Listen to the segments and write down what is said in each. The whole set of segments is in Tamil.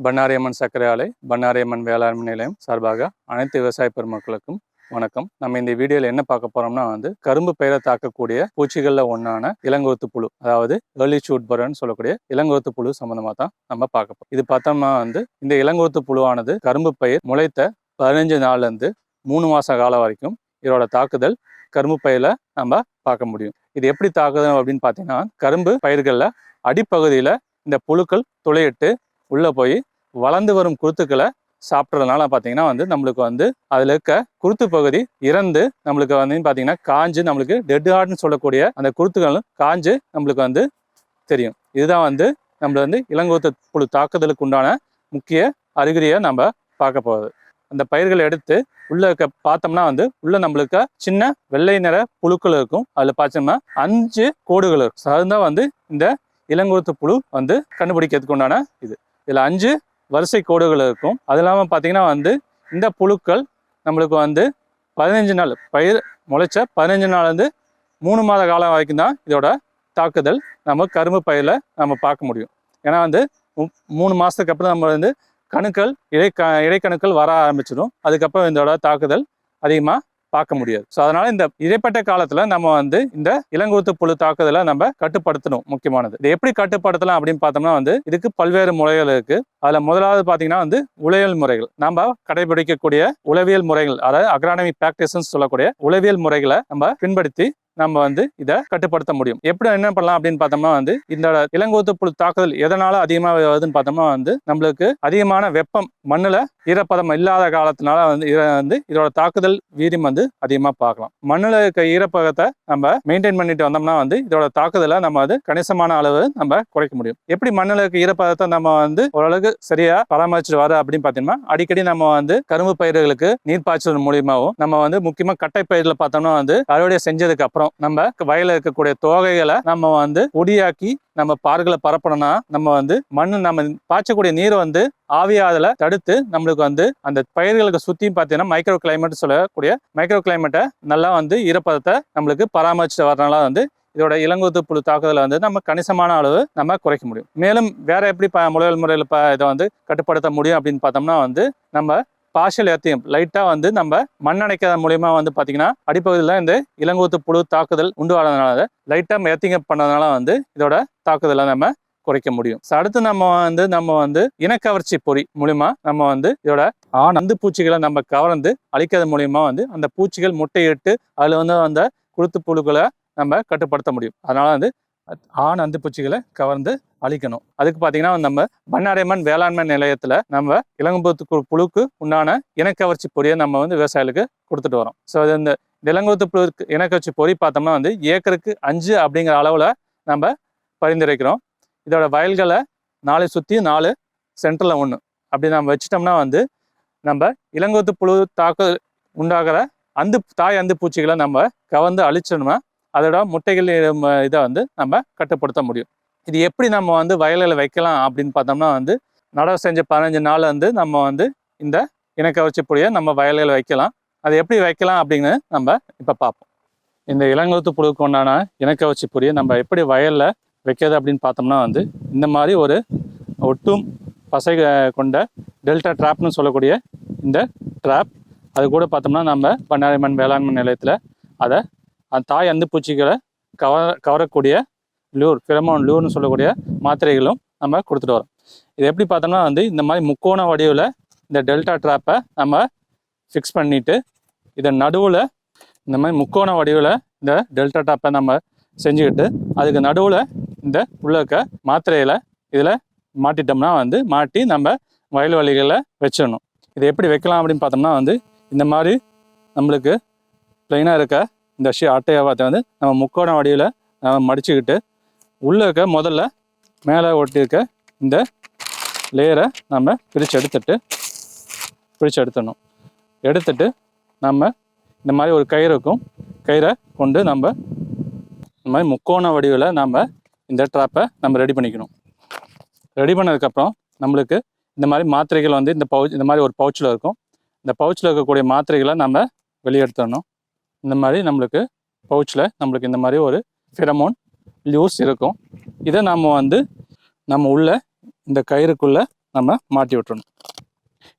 பண்ணாரி அம்மன் சர்க்கரை ஆலை, பண்ணாரி அம்மன் வேளாண்மை நிலையம் சார்பாக அனைத்து விவசாய பெருமக்களுக்கும் வணக்கம். நம்ம இந்த வீடியோவில் என்ன பார்க்க போறோம்னா கரும்பு பயிரை தாக்கக்கூடிய பூச்சிகளில் ஒன்றான இளங்கோத்து புழு, அதாவது ஏர்லி ஷூட் பர்ன்னு சொல்லக்கூடிய இளங்கோத்து புழு சம்மந்தமாக தான் நம்ம பார்க்க போறோம். இது பார்த்தோம்னா இந்த இளங்கோத்து புழுவானது கரும்பு பயிர் முளைத்த 15 நாள்லேருந்து 3 மாத காலம் வரைக்கும் இதோட தாக்குதல் கரும்பு பயிரில் நம்ம பார்க்க முடியும். இது எப்படி தாக்குது அப்படின்னு பார்த்தீங்கன்னா, கரும்பு பயிர்களில் அடிப்பகுதியில் இந்த புழுக்கள் துளையிட்டு உள்ளே போய் வளர்ந்து வரும் குருத்துக்களை சாப்பிட்றதுனால பார்த்தீங்கன்னா நம்மளுக்கு அதில் இருக்க குருத்து பகுதி இறந்து நம்மளுக்கு பார்த்தீங்கன்னா காஞ்சு நம்மளுக்கு டெட் ஹார்ட்னு சொல்லக்கூடிய அந்த குருத்துகளும் காஞ்சு நம்மளுக்கு தெரியும். இதுதான் நம்ம இளங்கோத்து புழு தாக்குதலுக்கு உண்டான முக்கிய அறிகுறியை நம்ம பார்க்க போகுது. அந்த பயிர்களை எடுத்து உள்ள பார்த்தோம்னா உள்ள நம்மளுக்கு சின்ன வெள்ளை நிற புழுக்கள் இருக்கும். அதில் பார்த்தோம்னா 5 கோடுகள் இருக்கும். அதுதான் இந்த இளங்கோத்து புழு கண்டுபிடிக்கிறதுக்கு உண்டான இது. இதில் 5 வரிசை கோடுகள் இருக்கும். அது இல்லாமல் பார்த்தீங்கன்னா இந்த புழுக்கள் நம்மளுக்கு 15 நாள் பயிர் முளைச்ச 15 நாள்லேருந்து 3 மாத காலம் வரைக்கும் தான் இதோட தாக்குதல் நம்ம கரும்பு பயிரில் நம்ம பார்க்க முடியும். ஏன்னா 3 மாதத்துக்கு அப்புறம் நம்ம கணுக்கள் இடைக்கணுக்கள் வர ஆரம்பிச்சிடும். அதுக்கப்புறம் இதோட தாக்குதல் அதிகமாக பார்க்க முடியாது. ஸோ அதனால இந்த இடைப்பட்ட காலத்துல நம்ம இந்த இளங்கோத்து புழு தாக்குதலை நம்ம கட்டுப்படுத்தணும். முக்கியமானது இது எப்படி கட்டுப்படுத்தலாம் அப்படின்னு பார்த்தோம்னா இதுக்கு பல்வேறு முறைகள் இருக்கு. அதுல முதலாவது பார்த்தீங்கன்னா உளவியல் முறைகள். நம்ம கடைபிடிக்கக்கூடிய உளவியல் முறைகள், அதாவது அக்ரானமிக் பிராக்டிசஸ் சொல்லக்கூடிய உளவியல் முறைகளை நம்ம பின்படுத்தி நம்ம இதை கட்டுப்படுத்த முடியும். எப்படி என்ன பண்ணலாம் அப்படின்னு பார்த்தோம்னா இந்த இளங்கோத்து புழு தாக்குதல் எதனால அதிகமாக வருதுன்னு பார்த்தோம்னா நம்மளுக்கு அதிகமான வெப்பம், மண்ணுல ஈரப்பதம் இல்லாத காலத்தினால இதோட தாக்குதல் வீரியம் அதிகமாக பார்க்கலாம். மண்ணுல இருக்க ஈரப்பதத்தை நம்ம மெயின்டைன் பண்ணிட்டு வந்தோம்னா இதோட தாக்குதலை நம்ம கணிசமான அளவு நம்ம குறைக்க முடியும். எப்படி மண்ணுல இருக்க ஈரப்பதத்தை நம்ம ஓரளவுக்கு சரியா பராமரிச்சுட்டு வர அப்படின்னு பார்த்தோம்னா, அடிக்கடி நம்ம கரும்பு பயிர்களுக்கு நீர் பாய்ச்சல் மூலியமாகவும் நம்ம முக்கியமா கட்டை பயிர்ல பார்த்தோம்னா அறுவடை செஞ்சதுக்கு அப்புறம் நம்ம வயல இருக்கக்கூடிய தோகைகளை நம்ம பொடியாக்கி நம்ம பார்களை பரப்பணும்னா நம்ம மண்ணு நம்ம பாய்ச்சக்கூடிய நீரை ஆவியாதல தடுத்து நம்மளுக்கு அந்த பயிர்களுக்கு சுத்தியும் பார்த்தீங்கன்னா மைக்ரோ கிளைமேட் சொல்லக்கூடிய மைக்ரோ கிளைமேட்டை நல்லா ஈரப்பதத்தை நம்மளுக்கு பராமரிச்சுட்டு வரனால இதோட இளங்கோத்து புழு தாக்குதலை நம்ம கணிசமான அளவு நம்ம குறைக்க முடியும். மேலும் வேற எப்படி முறையில் இதை கட்டுப்படுத்த முடியும் அப்படின்னு பார்த்தோம்னா நம்ம பார்ஷியல் எர்த்தியம் லைட்டா நம்ம மண்ணடைக்கிறது மூலியமா பார்த்தீங்கன்னா அடிப்பகுதியில் இந்த இளங்கோத்து புழு தாக்குதல் உண்டு வரதுனால லைட்டா எர்த்திங் பண்ணதுனால இதோட தாக்குதலை நம்ம குறைக்க முடியும். அடுத்து நம்ம இனக்கவர்ச்சி பொறி மூலியமா நம்ம இதோட அந்து பூச்சிகளை நம்ம கவர்ந்து அழிக்கிறது மூலியமா அந்த பூச்சிகள் முட்டையிட்டு அதுல அந்த குருத்து புழுக்களை நம்ம கட்டுப்படுத்த முடியும். அதனால அந்து பூச்சிகளை கவர்ந்து அழிக்கணும். அதுக்கு பார்த்தீங்கன்னா நம்ம பண்ணாரி அம்மன் வேளாண்மை நிலையத்தில் நம்ம இளங்கோத்து புழுக்கு உண்டான இனக்கவர்ச்சி பொறியை நம்ம விவசாயிகளுக்கு கொடுத்துட்டு வரோம். ஸோ இந்த இளங்கோத்து புழு இனக்கவர்ச்சி பொறி பார்த்தோம்னா ஏக்கருக்கு 5 அப்படிங்கிற அளவில் நம்ம பரிந்துரைக்கிறோம். இதோட வயல்களை 4 சுற்றி 4 சென்டரில் 1 அப்படி நம்ம வச்சிட்டோம்னா நம்ம இளங்கோத்து புழு தாக்குதல் உண்டாகிற தாய் அந்து பூச்சிகளை நம்ம கவர்ந்து அழிச்சோம்னா அதோட முட்டைகள் இதை நம்ம கட்டுப்படுத்த முடியும். இது எப்படி நம்ம வயலில் வைக்கலாம் அப்படின்னு பார்த்தோம்னா நடவு செஞ்ச 15 நாள் நம்ம இந்த இனக்கவர்ச்சி பொடியை நம்ம வயலில் வைக்கலாம். அது எப்படி வைக்கலாம் அப்படின்னு நம்ம இப்போ பார்ப்போம். இந்த இளங்கோத்து புழுக்கு உண்டான இனக்கவர்ச்சி பொடியை நம்ம எப்படி வயலில் வைக்கிறது அப்படின்னு பார்த்தோம்னா இந்த மாதிரி ஒரு ஒட்டும் பசை கொண்ட டெல்டா ட்ராப்னு சொல்லக்கூடிய இந்த ட்ராப், அது கூட பார்த்தோம்னா நம்ம பண்ணாரி அம்மன் வேளாண்மை நிலையத்தில் அதை அந்த தாய் அந்து பூச்சிகளை கவரக்கூடிய லூர், ஃபெரமோன் லூர்னு சொல்லக்கூடிய மாத்திரைகளும் நம்ம கொடுத்துட்டு வரோம். இது எப்படி பார்த்தோம்னா இந்த மாதிரி முக்கோண வடிவில் இந்த டெல்டா ட்ராப்பை நம்ம ஃபிக்ஸ் பண்ணிட்டு இதை நடுவில் இந்த மாதிரி முக்கோண வடிவில் இந்த டெல்டா ட்ராப்பை நம்ம செஞ்சுக்கிட்டு அதுக்கு நடுவில் இந்த உள்ளக்க மாத்திரைகளை இதில் மாட்டிட்டோம்னா மாட்டி நம்ம வயல்வெளிகளில் வச்சிடணும். இதை எப்படி வைக்கலாம் அப்படின்னு பார்த்தோம்னா இந்த மாதிரி நம்மளுக்கு ப்ளைனாக இருக்க இந்த அட்டையை பார்த்து நம்ம முக்கோண வடிவில் நம்ம மடிச்சுக்கிட்டு உள்ளே இருக்க முதல்ல மேலே ஒட்டியிருக்க இந்த லேயரை நம்ம பிரித்து எடுத்துடணும். எடுத்துட்டு நம்ம இந்த மாதிரி ஒரு கயிறு இருக்கும், கயிறை கொண்டு நம்ம இந்த மாதிரி முக்கோண வடிவில் நம்ம இந்த ட்ராப்பை நம்ம ரெடி பண்ணிக்கணும். ரெடி பண்ணதுக்கப்புறம் நம்மளுக்கு இந்த மாதிரி மாத்திரைகள் இந்த மாதிரி ஒரு பவுச்சில் இருக்கும். இந்த பவுச்சில் இருக்கக்கூடிய மாத்திரைகளை நம்ம வெளியெடுத்துடணும். இந்த மாதிரி நம்மளுக்கு பவுச்சில் நம்மளுக்கு இந்த மாதிரி ஒரு ஃபெரமோன் லூஸ் இருக்கும். இதை நம்ம நம்ம உள்ள இந்த கயிறுக்குள்ளே நம்ம மாட்டி விட்டுறணும்.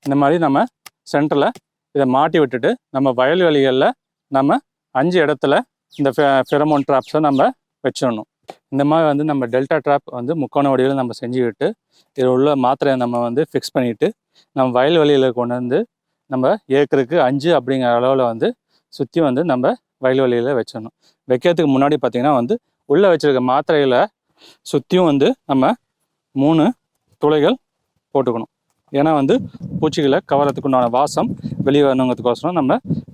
இந்த மாதிரி நம்ம சென்டரில் இதை மாட்டி விட்டுட்டு நம்ம வயல்வெளிகளில் நம்ம 5 இடத்துல இந்த ஃபெரமோன் ட்ராப்ஸை நம்ம வச்சிடணும். இந்த மாதிரி வந்து நம்ம டெல்டா ட்ராப் வந்து முக்கோண வடிவில் நம்ம செஞ்சுக்கிட்டு இதில் உள்ள மாத்திரையை நம்ம வந்து ஃபிக்ஸ் பண்ணிவிட்டு நம்ம வயல்வெளியில் கொண்டு வந்து நம்ம ஏக்கருக்கு 5 அப்படிங்கிற அளவில் வந்து சுற்றி வந்து நம்ம வயல்வெளியில் வச்சிடணும். வைக்கிறதுக்கு முன்னாடி பார்த்திங்கன்னா வந்து உள்ளே வச்சுருக்க மாத்திரைகளை சுற்றியும் வந்து நம்ம 3 துளைகள் போட்டுக்கணும். ஏன்னா வந்து பூச்சிகளை கவரத்துக்குண்டான வாசம் வெளியே வரணுங்கிறதுக்கோசரம் நம்ம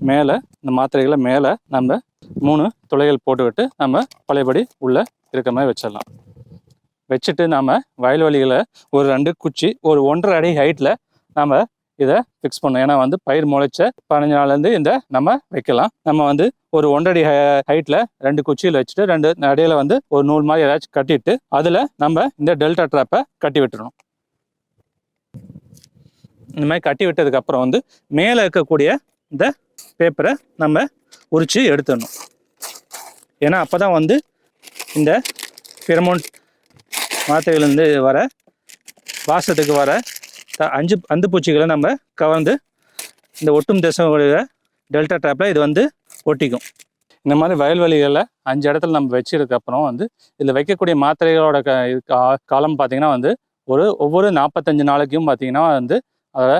மேலே இந்த மாத்திரைகளை மேலே நம்ம 3 துளைகள் போட்டுக்கிட்டு நம்ம பழையபடி உள்ளே இருக்கிற மாதிரி வச்சிடலாம். வச்சுட்டு நம்ம வயல்வெளிகளை ஒரு 2 குச்சி ஒரு 1.5 அடி ஹைட்டில் நம்ம இதை ஃபிக்ஸ் பண்ணணும். ஏன்னா வந்து பயிர் முளைச்ச 15 நாள்லேருந்து இந்த நம்ம வைக்கலாம். நம்ம வந்து ஒரு 1.5 அடி ஹைட்டில் 2 குச்சியில் வச்சுட்டு 2 இடையில வந்து ஒரு நூல் மாதிரி ஏதாச்சும் கட்டிட்டு அதில் நம்ம இந்த டெல்டா ட்ராப்பை கட்டி விட்டுறணும். இந்த மாதிரி கட்டி விட்டதுக்கப்புறம் வந்து மேலே இருக்கக்கூடிய இந்த பேப்பரை நம்ம உரித்து எடுத்துடணும். ஏன்னா அப்போ தான் வந்து இந்த ஃபெரமோன் மாத்திரையிலேருந்து வர வாசத்துக்கு வர 5 அந்துப்பூச்சிகளை நம்ம கவர்ந்து இந்த ஒட்டும் திசையுடைய டெல்டா ட்ராப்பில் இது வந்து ஒட்டிக்கும். இந்த மாதிரி வயல்வெளிகளில் 5 இடத்துல நம்ம வச்சதுக்கப்புறம் வந்து இதில் வைக்கக்கூடிய மாத்திரைகளோட காலம் பார்த்திங்கன்னா வந்து ஒவ்வொரு 45 நாளைக்கும் பார்த்திங்கன்னா வந்து அதோட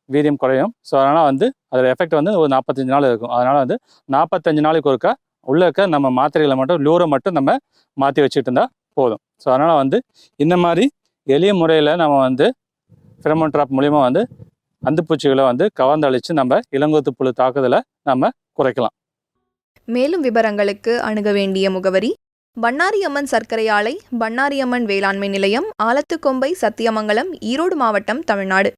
வீரியம் குறையும். ஸோ அதனால் வந்து அதோட எஃபெக்ட் வந்து ஒரு 45 நாள் இருக்கும். அதனால் வந்து 45 நாளைக்கு ஒருக்கா உள்ளே இருக்க நம்ம மாத்திரைகளை மட்டும் லூரை மட்டும் நம்ம மாற்றி வச்சுட்டு இருந்தால் போதும். ஸோ அதனால் வந்து இந்த மாதிரி எளிய முறையில் நம்ம வந்து ஃபெரமோன் ட்ராப் மூலிமா வந்து அந்துப்பூச்சிகளை வந்து கவர்ந்தழித்து நம்ம இளங்கோத்து புழு தாக்குதலை நம்ம குறைக்கலாம். மேலும் விவரங்களுக்கு அணுக வேண்டிய முகவரி: பண்ணாரியம்மன் சர்க்கரை ஆலை, பண்ணாரியம்மன் வேளாண்மை நிலையம், ஆலத்துக்கொம்பை, சத்தியமங்கலம், ஈரோடு மாவட்டம், தமிழ்நாடு.